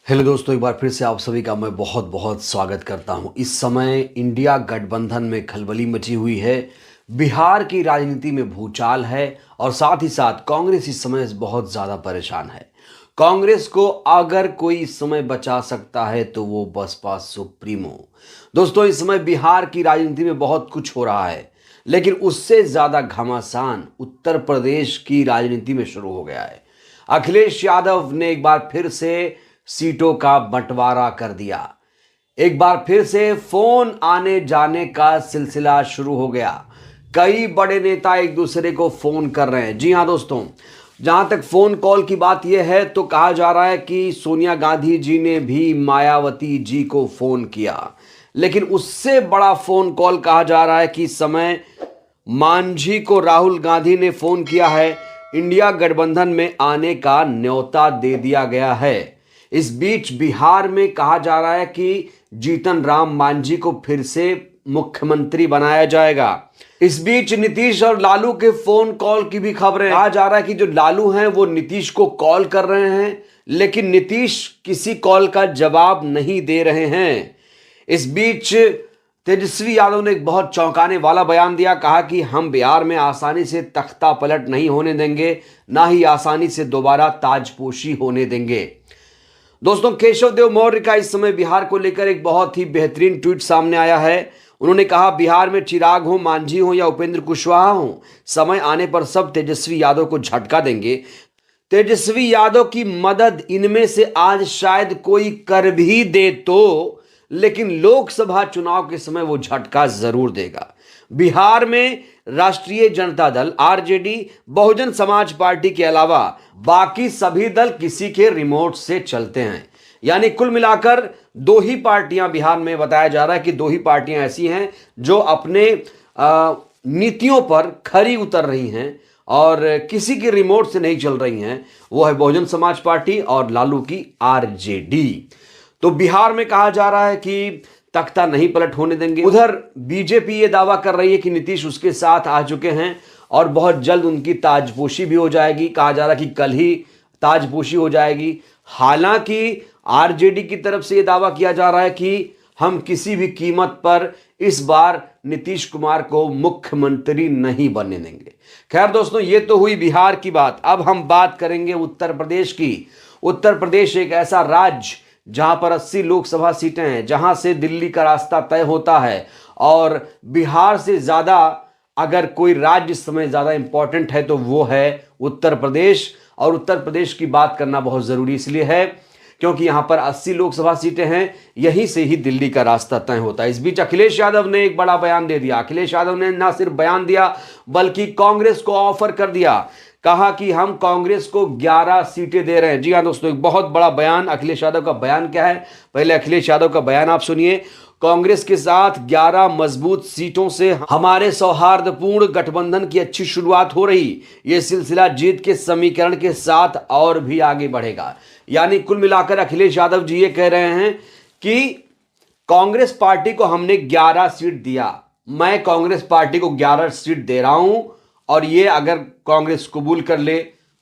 Hello दोस्तों, एक बार फिर से आप सभी का मैं बहुत बहुत स्वागत करता हूं। इस समय इंडिया गठबंधन में खलबली मची हुई है। बिहार की राजनीति में भूचाल है और साथ ही साथ कांग्रेस इस समय बहुत ज़्यादा परेशान है। कांग्रेस को अगर कोई इस समय बचा सकता है तो वो बसपा सुप्रीमो। दोस्तों, इस समय बिहार की राजनीति में बहुत कुछ हो रहा है, लेकिन उससे ज़्यादा घमासान उत्तर प्रदेश की राजनीति में शुरू हो गया है। अखिलेश यादव ने एक बार फिर से सीटों का बंटवारा कर दिया। एक बार फिर से फोन आने जाने का सिलसिला शुरू हो गया। कई बड़े नेता एक दूसरे को फोन कर रहे हैं। जी हां दोस्तों, जहां तक फोन कॉल की बात यह है तो कहा जा रहा है कि सोनिया गांधी जी ने भी मायावती जी को फोन किया, लेकिन उससे बड़ा फोन कॉल कहा जा रहा है कि इस समय मांझी को राहुल गांधी ने फोन किया है। इंडिया गठबंधन में आने का न्योता दे दिया गया है। इस बीच बिहार में कहा जा रहा है कि जीतन राम मांझी को फिर से मुख्यमंत्री बनाया जाएगा। इस बीच नीतीश और लालू के फोन कॉल की भी खबरें। कहा जा रहा है कि जो लालू हैं वो नीतीश को कॉल कर रहे हैं, लेकिन नीतीश किसी कॉल का जवाब नहीं दे रहे हैं। इस बीच तेजस्वी यादव ने एक बहुत चौंकाने वाला बयान दिया। कहा कि हम बिहार में आसानी से तख्ता पलट नहीं होने देंगे, ना ही आसानी से दोबारा ताजपोशी होने देंगे। दोस्तों, केशव देव मौर्य का इस समय बिहार को लेकर एक बहुत ही बेहतरीन ट्वीट सामने आया है। उन्होंने कहा, बिहार में चिराग हो, मांझी हो या उपेंद्र कुशवाहा हो, समय आने पर सब तेजस्वी यादव को झटका देंगे। तेजस्वी यादव की मदद इनमें से आज शायद कोई कर भी दे तो, लेकिन लोकसभा चुनाव के समय वो झटका जरूर देगा। बिहार में राष्ट्रीय जनता दल आरजेडी, बहुजन समाज पार्टी के अलावा बाकी सभी दल किसी के रिमोट से चलते हैं। यानी कुल मिलाकर दो ही पार्टियां बिहार में, बताया जा रहा है कि दो ही पार्टियां ऐसी हैं जो अपने नीतियों पर खरी उतर रही हैं और किसी के रिमोट से नहीं चल रही हैं। वो है बहुजन समाज पार्टी और लालू की आरजेडी। तो बिहार में कहा जा रहा है कि तख्ता नहीं पलट होने देंगे। उधर बीजेपी ये दावा कर रही है कि नीतीश उसके साथ आ चुके हैं और बहुत जल्द उनकी ताजपोशी भी हो जाएगी। कहा जा रहा है कि कल ही ताजपोशी हो जाएगी। हालांकि आरजेडी की तरफ से यह दावा किया जा रहा है कि हम किसी भी कीमत पर इस बार नीतीश कुमार को मुख्यमंत्री नहीं बनने देंगे। खैर दोस्तों, ये तो हुई बिहार की बात। अब हम बात करेंगे उत्तर प्रदेश की। उत्तर प्रदेश एक ऐसा राज्य जहां पर 80 लोकसभा सीटें हैं, जहां से दिल्ली का रास्ता तय होता है। और बिहार से ज्यादा अगर कोई राज्य इस समय ज्यादा इंपॉर्टेंट है तो वो है उत्तर प्रदेश। और उत्तर प्रदेश की बात करना बहुत जरूरी इसलिए है क्योंकि यहां पर 80 लोकसभा सीटें हैं, यहीं से ही दिल्ली का रास्ता तय होता है। इस बीच अखिलेश यादव ने एक बड़ा बयान दे दिया। अखिलेश यादव ने ना सिर्फ बयान दिया बल्कि कांग्रेस को ऑफर कर दिया। कहा कि हम कांग्रेस को 11 सीटें दे रहे हैं। जी हां दोस्तों, एक बहुत बड़ा बयान। अखिलेश यादव का बयान क्या है, पहले अखिलेश यादव का बयान आप सुनिए। कांग्रेस के साथ 11 मजबूत सीटों से हमारे सौहार्दपूर्ण गठबंधन की अच्छी शुरुआत हो रही। यह सिलसिला जीत के समीकरण के साथ और भी आगे बढ़ेगा। यानी कुल मिलाकर अखिलेश यादव जी ये कह रहे हैं कि कांग्रेस पार्टी को हमने 11 सीट दिया, मैं कांग्रेस पार्टी को 11 सीट दे रहा हूं और ये अगर कांग्रेस कबूल कर ले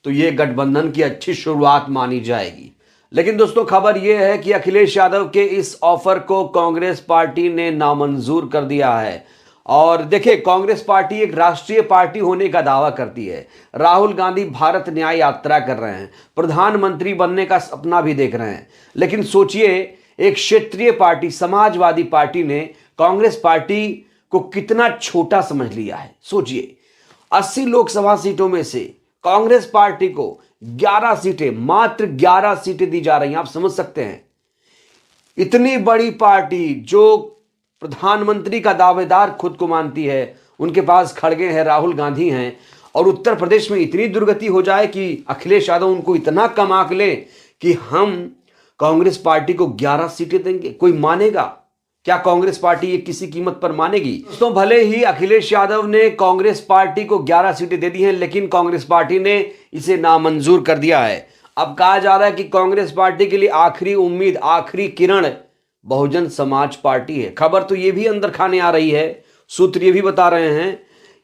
तो ये गठबंधन की अच्छी शुरुआत मानी जाएगी। लेकिन दोस्तों, खबर यह है कि अखिलेश यादव के इस ऑफर को कांग्रेस पार्टी ने नामंजूर कर दिया है। और देखिए, कांग्रेस पार्टी एक राष्ट्रीय पार्टी होने का दावा करती है। राहुल गांधी भारत न्याय यात्रा कर रहे हैं, प्रधानमंत्री बनने का सपना भी देख रहे हैं। लेकिन सोचिए, एक क्षेत्रीय पार्टी समाजवादी पार्टी ने कांग्रेस पार्टी को कितना छोटा समझ लिया है। सोचिए, 80 लोकसभा सीटों में से कांग्रेस पार्टी को 11 सीटें, मात्र 11 सीटें दी जा रही हैं। आप समझ सकते हैं, इतनी बड़ी पार्टी जो प्रधानमंत्री का दावेदार खुद को मानती है, उनके पास खड़गे हैं, राहुल गांधी हैं, और उत्तर प्रदेश में इतनी दुर्गति हो जाए कि अखिलेश यादव उनको इतना कम आंक ले कि हम कांग्रेस पार्टी को 11 सीटें देंगे। कोई मानेगा क्या? कांग्रेस पार्टी ये किसी कीमत पर मानेगी? दोस्तों, भले ही अखिलेश यादव ने कांग्रेस पार्टी को 11 सीटें दे दी हैं, लेकिन कांग्रेस पार्टी ने इसे नामंजूर कर दिया है। अब कहा जा रहा है कि कांग्रेस पार्टी के लिए आखिरी उम्मीद, आखिरी किरण बहुजन समाज पार्टी है। खबर तो ये भी अंदर खाने आ रही है, सूत्र ये भी बता रहे हैं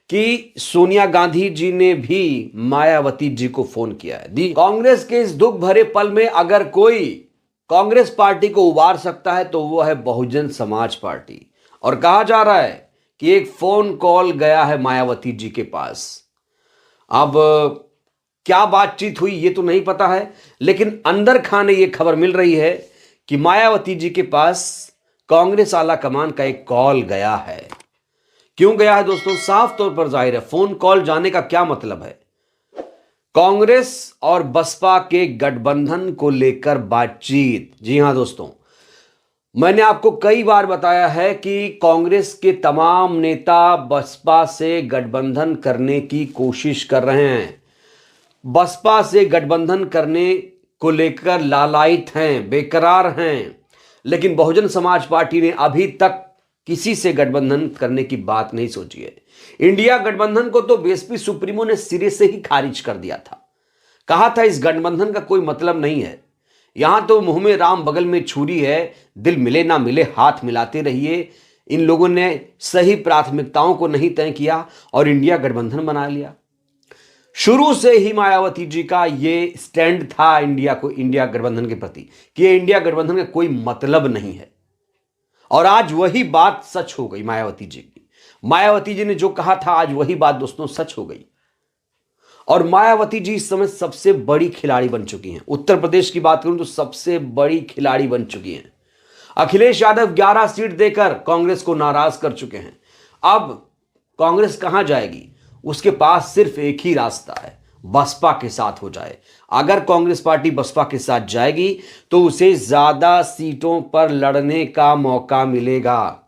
कि सोनिया गांधी जी ने भी मायावती जी को फोन किया है। कांग्रेस के इस दुख भरे पल में अगर कोई कांग्रेस पार्टी को उबार सकता है तो वो है बहुजन समाज पार्टी। और कहा जा रहा है कि एक फोन कॉल गया है मायावती जी के पास। अब क्या बातचीत हुई ये तो नहीं पता है, लेकिन अंदर खाने ये खबर मिल रही है कि मायावती जी के पास कांग्रेस आला कमान का एक कॉल गया है। क्यों गया है दोस्तों? साफ तौर पर जाहिर है, फोन कॉल जाने का क्या मतलब है? कांग्रेस और बसपा के गठबंधन को लेकर बातचीत। जी हां दोस्तों, मैंने आपको कई बार बताया है कि कांग्रेस के तमाम नेता बसपा से गठबंधन करने की कोशिश कर रहे हैं, बसपा से गठबंधन करने को लेकर लालायित हैं, बेकरार हैं। लेकिन बहुजन समाज पार्टी ने अभी तक किसी से गठबंधन करने की बात नहीं सोची है। इंडिया गठबंधन को तो बीएसपी सुप्रीमो ने सिरे से ही खारिज कर दिया था। कहा था इस गठबंधन का कोई मतलब नहीं है, यहां तो मुंह में राम बगल में छुरी है, दिल मिले ना मिले हाथ मिलाते रहिए। इन लोगों ने सही प्राथमिकताओं को नहीं तय किया और इंडिया गठबंधन बना लिया। शुरू से ही मायावती जी का ये स्टैंड था इंडिया गठबंधन के प्रति कि ये इंडिया गठबंधन का कोई मतलब नहीं है। और आज वही बात सच हो गई मायावती जी की। मायावती जी ने जो कहा था आज वही बात दोस्तों सच हो गई। और मायावती जी इस समय सबसे बड़ी खिलाड़ी बन चुकी हैं। उत्तर प्रदेश की बात करूं तो सबसे बड़ी खिलाड़ी बन चुकी हैं। अखिलेश यादव 11 सीट देकर कांग्रेस को नाराज कर चुके हैं। अब कांग्रेस कहां जाएगी? उसके पास सिर्फ एक ही रास्ता है, बसपा के साथ हो जाए। अगर कांग्रेस पार्टी बसपा के साथ जाएगी तो उसे ज्यादा सीटों पर लड़ने का मौका मिलेगा।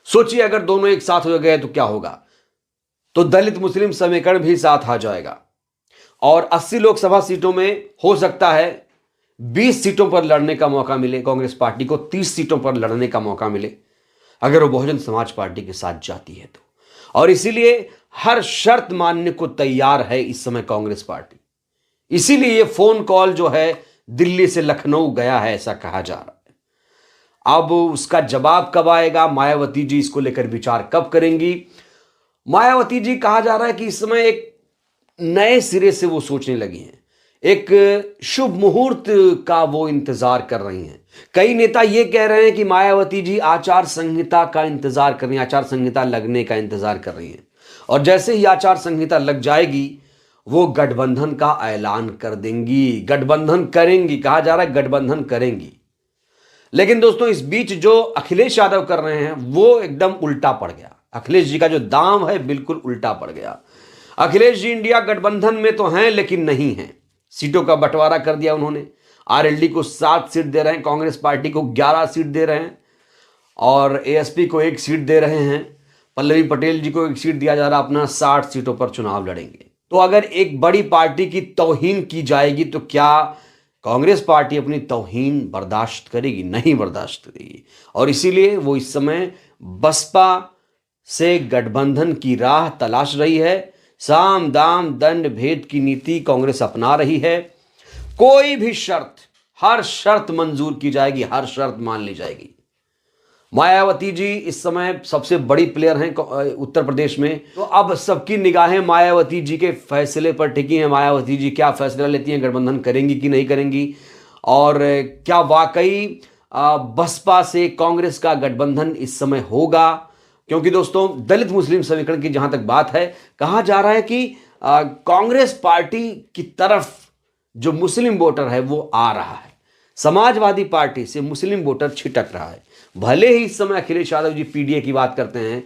सोचिए अगर दोनों एक साथ हो गए तो क्या होगा? तो दलित मुस्लिम समीकरण भी साथ आ जाएगा और 80 लोकसभा सीटों में हो सकता है 20 सीटों पर लड़ने का मौका मिले कांग्रेस पार्टी को, 30 सीटों पर लड़ने का मौका मिले अगर वो बहुजन समाज पार्टी के साथ जाती है तो। और इसीलिए हर शर्त मानने को तैयार है इस समय कांग्रेस पार्टी। इसीलिए ये फोन कॉल जो है दिल्ली से लखनऊ गया है, ऐसा कहा जा रहा है। अब उसका जवाब कब आएगा, मायावती जी इसको लेकर विचार कब करेंगी? मायावती जी कहा जा रहा है कि इस समय एक नए सिरे से वो सोचने लगी हैं, एक शुभ मुहूर्त का वो इंतजार कर रही हैं। कई नेता ये कह रहे हैं कि मायावती जी आचार संहिता का इंतजार कर रही हैं, आचार संहिता लगने का इंतजार कर रही हैं। और जैसे ही आचार संहिता लग जाएगी वो गठबंधन का ऐलान कर देंगी, गठबंधन करेंगी। कहा जा रहा है गठबंधन करेंगी। लेकिन दोस्तों इस बीच जो अखिलेश यादव कर रहे हैं वो एकदम उल्टा पड़ गया। अखिलेश जी का जो दाम है बिल्कुल उल्टा पड़ गया। अखिलेश जी इंडिया गठबंधन में तो हैं लेकिन नहीं हैं। सीटों का बंटवारा कर दिया उन्होंने। आरएलडी को 7 सीट दे रहे हैं, कांग्रेस पार्टी को 11 सीट दे रहे हैं और एएसपी को 1 सीट दे रहे हैं। पल्लवी पटेल जी को 1 सीट दिया जा रहा, अपना 60 सीटों पर चुनाव लड़ेंगे। तो अगर एक बड़ी पार्टी की तौहीन की जाएगी तो क्या कांग्रेस पार्टी अपनी तौहीन बर्दाश्त करेगी? नहीं बर्दाश्त करेगी। और इसीलिए वो इस समय बसपा से गठबंधन की राह तलाश रही है। साम दाम दंड भेद की नीति कांग्रेस अपना रही है। कोई भी शर्त, हर शर्त मंजूर की जाएगी, हर शर्त मान ली जाएगी। मायावती जी इस समय सबसे बड़ी प्लेयर हैं उत्तर प्रदेश में। तो अब सबकी निगाहें मायावती जी के फैसले पर टिकी हैं। मायावती जी क्या फैसला लेती हैं, गठबंधन करेंगी कि नहीं करेंगी, और क्या वाकई बसपा से कांग्रेस का गठबंधन इस समय होगा? क्योंकि दोस्तों दलित मुस्लिम समीकरण की जहां तक बात है, कहा जा रहा है कि कांग्रेस पार्टी की तरफ जो मुस्लिम वोटर है वो आ रहा है। समाजवादी पार्टी से मुस्लिम वोटर छिटक रहा है। भले ही इस समय अखिलेश यादव जी पीडीए की बात करते हैं,